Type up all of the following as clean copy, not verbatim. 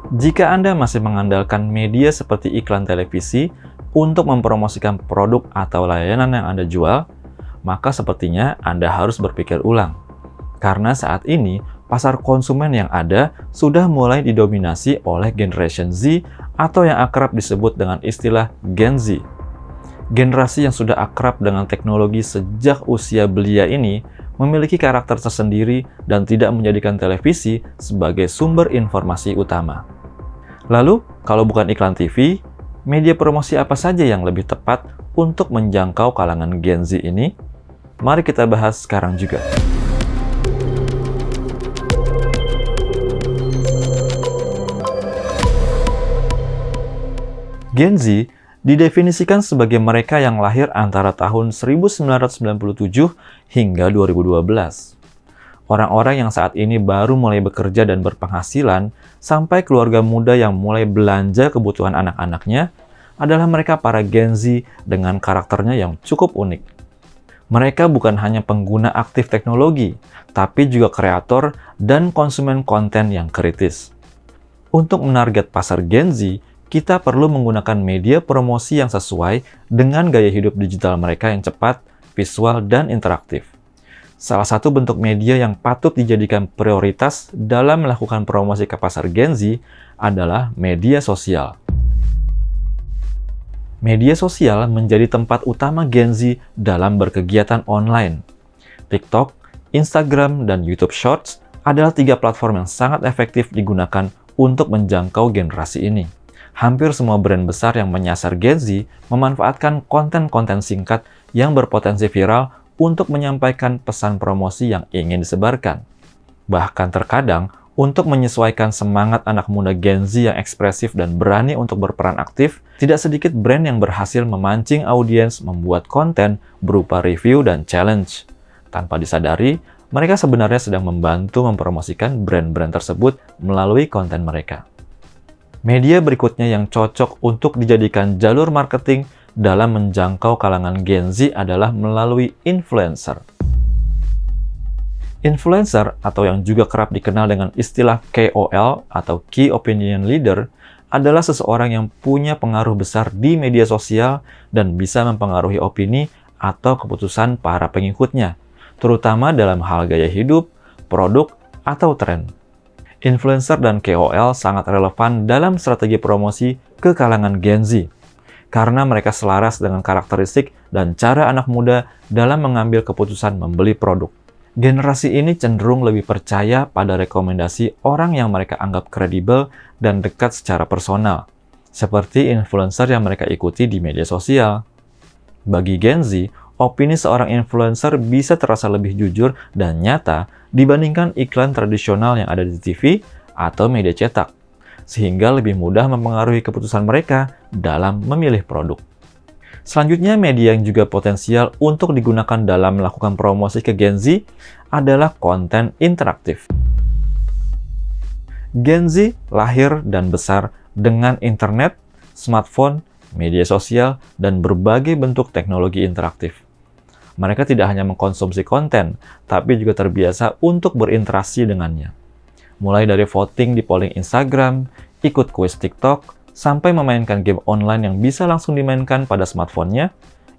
Jika Anda masih mengandalkan media seperti iklan televisi untuk mempromosikan produk atau layanan yang Anda jual, maka sepertinya Anda harus berpikir ulang. Karena saat ini, pasar konsumen yang ada sudah mulai didominasi oleh Generation Z atau yang akrab disebut dengan istilah Gen Z. Generasi yang sudah akrab dengan teknologi sejak usia belia ini memiliki karakter tersendiri dan tidak menjadikan televisi sebagai sumber informasi utama. Lalu, kalau bukan iklan TV, media promosi apa saja yang lebih tepat untuk menjangkau kalangan Gen Z ini? Mari kita bahas sekarang juga. Gen Z didefinisikan sebagai mereka yang lahir antara tahun 1997 hingga 2012. Orang-orang yang saat ini baru mulai bekerja dan berpenghasilan, sampai keluarga muda yang mulai belanja kebutuhan anak-anaknya, adalah mereka para Gen Z dengan karakternya yang cukup unik. Mereka bukan hanya pengguna aktif teknologi, tapi juga kreator dan konsumen konten yang kritis. Untuk menarget pasar Gen Z, kita perlu menggunakan media promosi yang sesuai dengan gaya hidup digital mereka yang cepat, visual, dan interaktif. Salah satu bentuk media yang patut dijadikan prioritas dalam melakukan promosi ke pasar Gen Z adalah media sosial. Media sosial menjadi tempat utama Gen Z dalam berkegiatan online. TikTok, Instagram, dan YouTube Shorts adalah 3 platform yang sangat efektif digunakan untuk menjangkau generasi ini. Hampir semua brand besar yang menyasar Gen Z memanfaatkan konten-konten singkat yang berpotensi viral untuk menyampaikan pesan promosi yang ingin disebarkan. Bahkan terkadang, untuk menyesuaikan semangat anak muda Gen Z yang ekspresif dan berani untuk berperan aktif, tidak sedikit brand yang berhasil memancing audiens membuat konten berupa review dan challenge. Tanpa disadari, mereka sebenarnya sedang membantu mempromosikan brand-brand tersebut melalui konten mereka. Media berikutnya yang cocok untuk dijadikan jalur marketing dalam menjangkau kalangan Gen Z adalah melalui influencer. Influencer, atau yang juga kerap dikenal dengan istilah KOL atau Key Opinion Leader, adalah seseorang yang punya pengaruh besar di media sosial dan bisa mempengaruhi opini atau keputusan para pengikutnya, terutama dalam hal gaya hidup, produk, atau tren. Influencer dan KOL sangat relevan dalam strategi promosi ke kalangan Gen Z, karena mereka selaras dengan karakteristik dan cara anak muda dalam mengambil keputusan membeli produk. Generasi ini cenderung lebih percaya pada rekomendasi orang yang mereka anggap kredibel dan dekat secara personal, seperti influencer yang mereka ikuti di media sosial. Bagi Gen Z, opini seorang influencer bisa terasa lebih jujur dan nyata dibandingkan iklan tradisional yang ada di TV atau media cetak, sehingga lebih mudah mempengaruhi keputusan mereka dalam memilih produk. Selanjutnya, media yang juga potensial untuk digunakan dalam melakukan promosi ke Gen Z adalah konten interaktif. Gen Z lahir dan besar dengan internet, smartphone, media sosial, dan berbagai bentuk teknologi interaktif. Mereka tidak hanya mengkonsumsi konten, tapi juga terbiasa untuk berinteraksi dengannya. Mulai dari voting di polling Instagram, ikut kuis TikTok, sampai memainkan game online yang bisa langsung dimainkan pada smartphone-nya,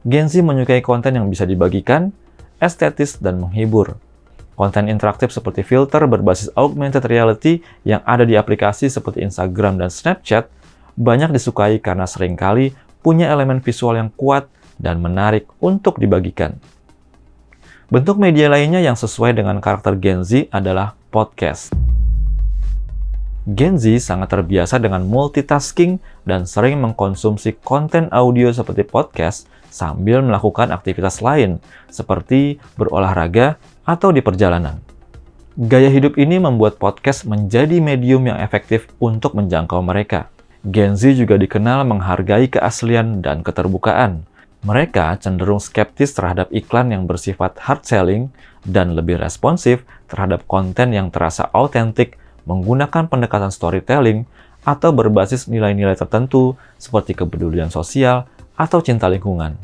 Gen Z menyukai konten yang bisa dibagikan, estetis, dan menghibur. Konten interaktif seperti filter berbasis augmented reality yang ada di aplikasi seperti Instagram dan Snapchat banyak disukai karena seringkali punya elemen visual yang kuat dan menarik untuk dibagikan. Bentuk media lainnya yang sesuai dengan karakter Gen Z adalah podcast. Gen Z sangat terbiasa dengan multitasking dan sering mengkonsumsi konten audio seperti podcast sambil melakukan aktivitas lain seperti berolahraga atau di perjalanan. Gaya hidup ini membuat podcast menjadi medium yang efektif untuk menjangkau mereka. Gen Z juga dikenal menghargai keaslian dan keterbukaan. Mereka cenderung skeptis terhadap iklan yang bersifat hard selling dan lebih responsif terhadap konten yang terasa autentik, menggunakan pendekatan storytelling, atau berbasis nilai-nilai tertentu seperti kepedulian sosial atau cinta lingkungan.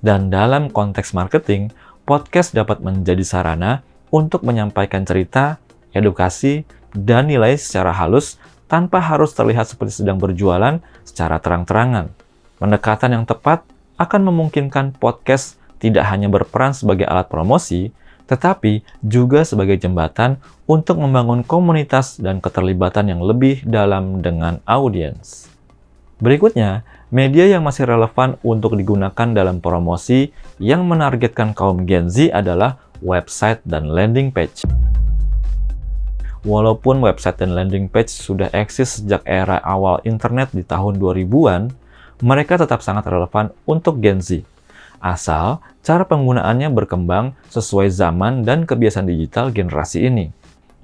Dan dalam konteks marketing, podcast dapat menjadi sarana untuk menyampaikan cerita, edukasi, dan nilai secara halus tanpa harus terlihat seperti sedang berjualan secara terang-terangan. Pendekatan yang tepat akan memungkinkan podcast tidak hanya berperan sebagai alat promosi, tetapi juga sebagai jembatan untuk membangun komunitas dan keterlibatan yang lebih dalam dengan audiens. Berikutnya, media yang masih relevan untuk digunakan dalam promosi yang menargetkan kaum Gen Z adalah website dan landing page. Walaupun website dan landing page sudah eksis sejak era awal internet di tahun 2000-an, mereka tetap sangat relevan untuk Gen Z. Asal cara penggunaannya berkembang sesuai zaman dan kebiasaan digital generasi ini.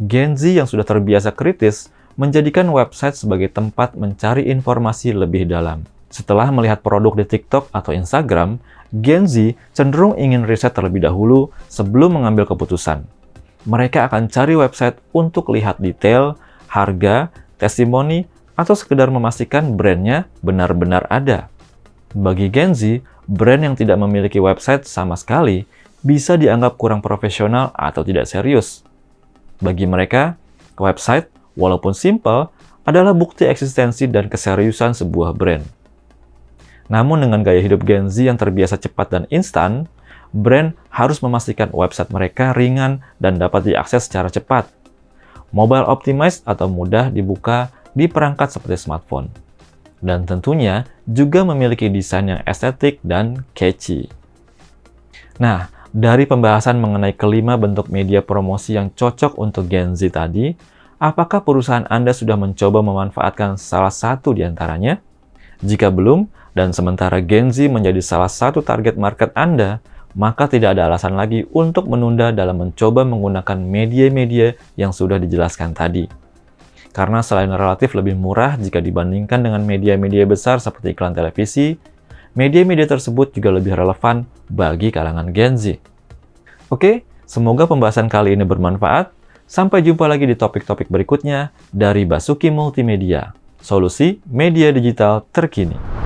Gen Z yang sudah terbiasa kritis menjadikan website sebagai tempat mencari informasi lebih dalam. Setelah melihat produk di TikTok atau Instagram, Gen Z cenderung ingin riset terlebih dahulu sebelum mengambil keputusan. Mereka akan cari website untuk lihat detail, harga, testimoni, atau sekedar memastikan brandnya benar-benar ada. Bagi Gen Z, brand yang tidak memiliki website sama sekali bisa dianggap kurang profesional atau tidak serius. Bagi mereka, website, walaupun simple, adalah bukti eksistensi dan keseriusan sebuah brand. Namun dengan gaya hidup Gen Z yang terbiasa cepat dan instan, brand harus memastikan website mereka ringan dan dapat diakses secara cepat. Mobile optimized atau mudah dibuka di perangkat seperti smartphone. Dan tentunya juga memiliki desain yang estetik dan catchy. Nah, dari pembahasan mengenai kelima bentuk media promosi yang cocok untuk Gen Z tadi, apakah perusahaan Anda sudah mencoba memanfaatkan salah satu di antaranya? Jika belum, dan sementara Gen Z menjadi salah satu target market Anda, maka tidak ada alasan lagi untuk menunda dalam mencoba menggunakan media-media yang sudah dijelaskan tadi. Karena selain relatif lebih murah jika dibandingkan dengan media-media besar seperti iklan televisi, media-media tersebut juga lebih relevan bagi kalangan Gen Z. Oke, semoga pembahasan kali ini bermanfaat. Sampai jumpa lagi di topik-topik berikutnya dari Basuki Multimedia, solusi media digital terkini.